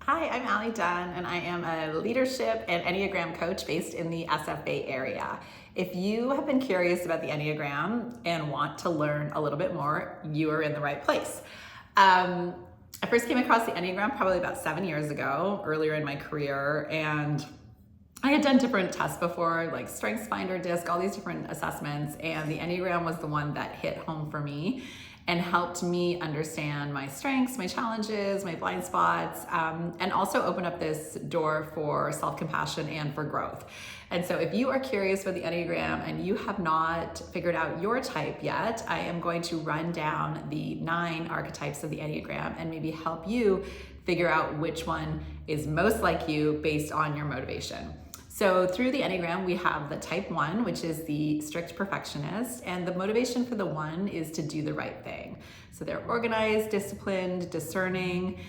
Hi, I'm Allie Dunn, and I am a leadership and Enneagram coach based in the SF Bay area. If you have been curious about the Enneagram and want to learn a little bit more, you are in the right place. I first came across the Enneagram probably about 7 years ago, earlier in my career, and I had done different tests before, like StrengthsFinder, DISC, all these different assessments, and the Enneagram was the one that hit home for me and helped me understand my strengths, my challenges, my blind spots, and also open up this door for self-compassion and for growth. And so if you are curious about the Enneagram and you have not figured out your type yet, I am going to run down the 9 archetypes of the Enneagram and maybe help you figure out which one is most like you based on your motivation. So through the Enneagram, we have the type 1, which is the strict perfectionist, and the motivation for the 1 is to do the right thing. So they're organized, disciplined, discerning.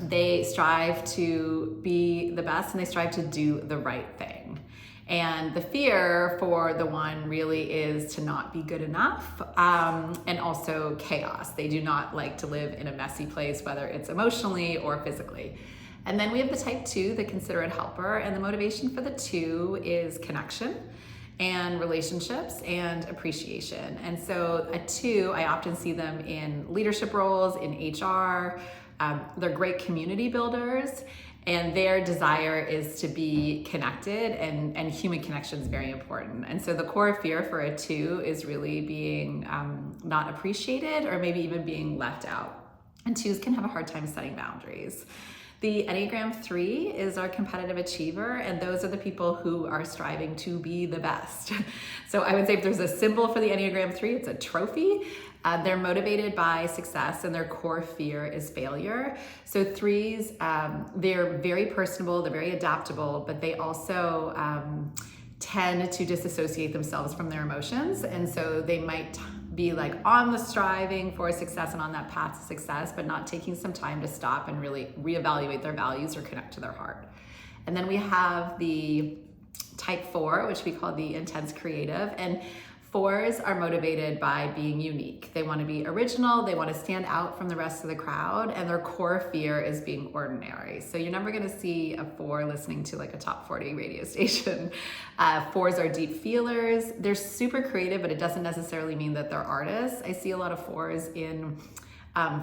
They strive to be the best and they strive to do the right thing. And the fear for the 1 really is to not be good enough, and also chaos. They do not like to live in a messy place, whether it's emotionally or physically. And then we have the type 2, the considerate helper, and the motivation for the 2 is connection and relationships and appreciation. And so a 2, I often see them in leadership roles, in HR. They're great community builders, and their desire is to be connected, and human connection is very important. And so the core fear for a 2 is really being not appreciated or maybe even being left out. And 2s can have a hard time setting boundaries. The Enneagram 3 is our competitive achiever, and those are the people who are striving to be the best. So I would say if there's a symbol for the Enneagram 3, it's a trophy. They're motivated by success, and their core fear is failure. So 3s, they're very personable, they're very adaptable, but they also tend to disassociate themselves from their emotions. And so they might be like on the striving for success and on that path to success, but not taking some time to stop and really reevaluate their values or connect to their heart. And then we have the type 4, which we call the intense creative. And 4s are motivated by being unique. They want to be original, they want to stand out from the rest of the crowd, and their core fear is being ordinary. So you're never going to see a 4 listening to like a top 40 radio station. 4s are deep feelers. They're super creative, but it doesn't necessarily mean that they're artists. I see a lot of 4s in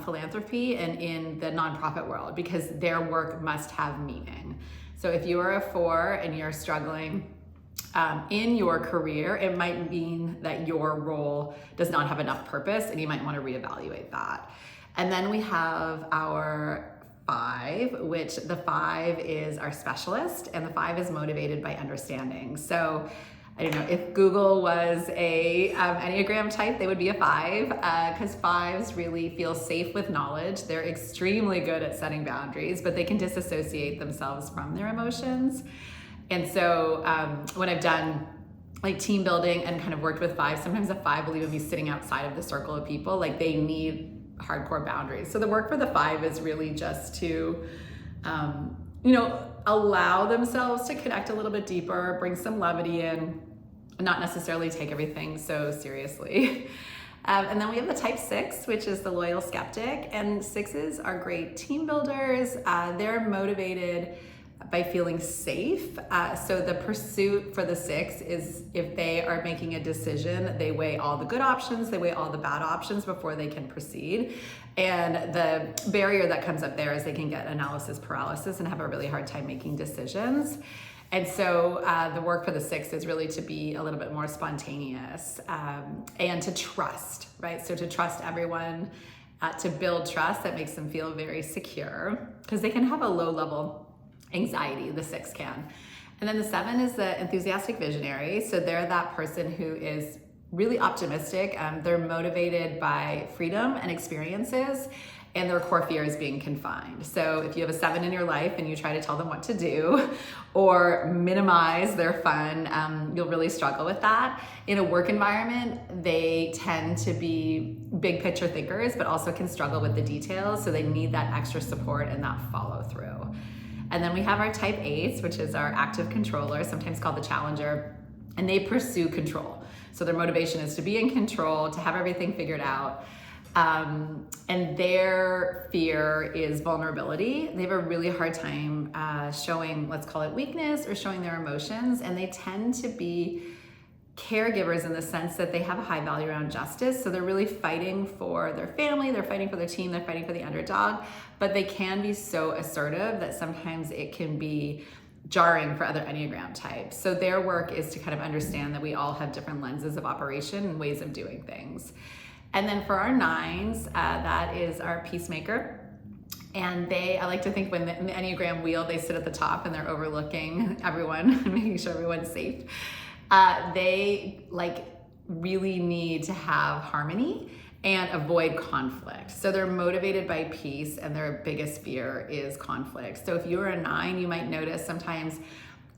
philanthropy and in the nonprofit world because their work must have meaning. So if you are a 4 and you're struggling in your career, it might mean that your role does not have enough purpose and you might want to reevaluate that. And then we have our 5, which the 5 is our specialist, and the 5 is motivated by understanding. So I don't know, if Google was a Enneagram type, they would be a 5, because 5s really feel safe with knowledge. They're extremely good at setting boundaries, but they can disassociate themselves from their emotions. And so when I've done like team building and kind of worked with 5, sometimes a 5 will even be sitting outside of the circle of people. Like they need hardcore boundaries. So the work for the 5 is really just to, allow themselves to connect a little bit deeper, bring some levity in, and not necessarily take everything so seriously. And then we have the type 6, which is the loyal skeptic. And 6s are great team builders. They're motivated by feeling safe. So the pursuit for the 6 is if they are making a decision, they weigh all the good options, they weigh all the bad options before they can proceed. And the barrier that comes up there is they can get analysis paralysis and have a really hard time making decisions. And so the work for the 6 is really to be a little bit more spontaneous and to trust, right? So to trust everyone, to build trust that makes them feel very secure, because they can have a low level anxiety, the 6 can. And then the 7 is the enthusiastic visionary. So they're that person who is really optimistic. They're motivated by freedom and experiences, and their core fear is being confined. So if you have a 7 in your life and you try to tell them what to do or minimize their fun, you'll really struggle with that. In a work environment, they tend to be big picture thinkers, but also can struggle with the details. So they need that extra support and that follow through. And then we have our type 8s, which is our active controller, sometimes called the challenger, and they pursue control. So their motivation is to be in control, to have everything figured out. And their fear is vulnerability. They have a really hard time showing, let's call it weakness, or showing their emotions. And they tend to be caregivers in the sense that they have a high value around justice. So they're really fighting for their family, they're fighting for their team, they're fighting for the underdog, but they can be so assertive that sometimes it can be jarring for other Enneagram types. So their work is to kind of understand that we all have different lenses of operation and ways of doing things. And then for our 9s, that is our peacemaker. And I like to think when in the Enneagram wheel, they sit at the top and they're overlooking everyone and making sure everyone's safe. They really need to have harmony and avoid conflict. So they're motivated by peace, and their biggest fear is conflict. So if you're a 9, you might notice sometimes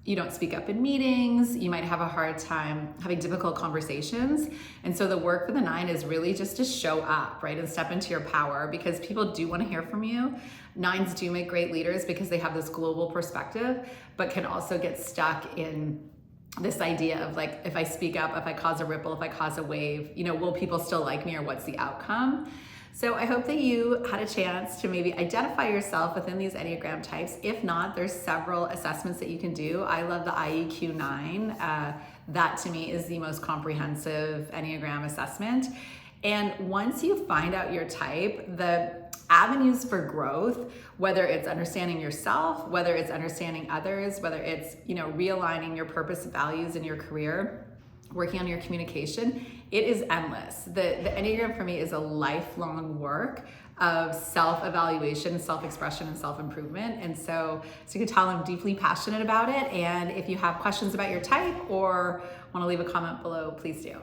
you don't speak up in meetings, you might have a hard time having difficult conversations. And so the work for the 9 is really just to show up, right? And step into your power, because people do want to hear from you. 9s do make great leaders because they have this global perspective, but can also get stuck in this idea of if I speak up, if I cause a ripple, if I cause a wave, will people still like me, or what's the outcome? So I hope that you had a chance to maybe identify yourself within these Enneagram types. If not, there's several assessments that you can do. I love the IEQ 9. That to me is the most comprehensive Enneagram assessment. And once you find out your type, the avenues for growth, whether it's understanding yourself, whether it's understanding others, whether it's, realigning your purpose, values in your career, working on your communication, it is endless. The Enneagram for me is a lifelong work of self-evaluation, self-expression, and self-improvement. And so you can tell I'm deeply passionate about it. And if you have questions about your type or want to leave a comment below, please do.